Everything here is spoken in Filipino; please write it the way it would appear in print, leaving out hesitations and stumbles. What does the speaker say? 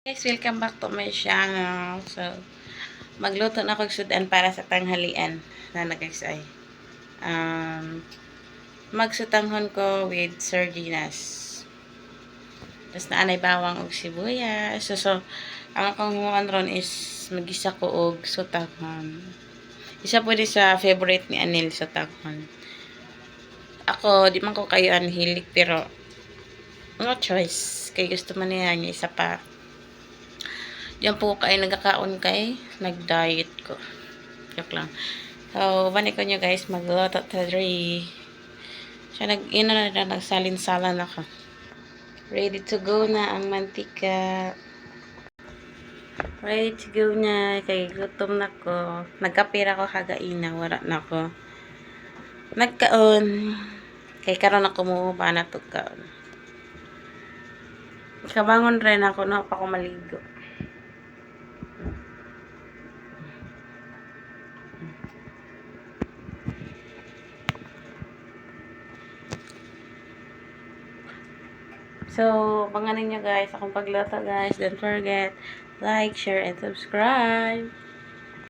Guys, welcome back to my channel. So, magluto na ako sudan para sa tanghalian. Na guys ay magsutanghon ko with sardinas. Tapos naanay bawang og sibuyas. So ang akong himuan ron is magisa ko og sutanghon. Isa po di sa favorite ni Anil sutanghon. Ako, di man ko kayo hilig pero no choice. Kay gusto man niya niya isa pa. Diyan po kay nagkakaon kay nag-diet ko. Joke lang. So, balik ko nyo guys, magluto today. So, nagsalin-salan ako. Ready to go na ang mantika. Ready to go na. Kay gutom na ko. Nagkapira ko kagaina. Wala na ko. Nagkaon. Kay karon ako mo ba na to kaon. Kabangon rin ako. No, pa ko maligo. So, panganin nyo guys, akong pagluto guys. Don't forget, like, share, and subscribe.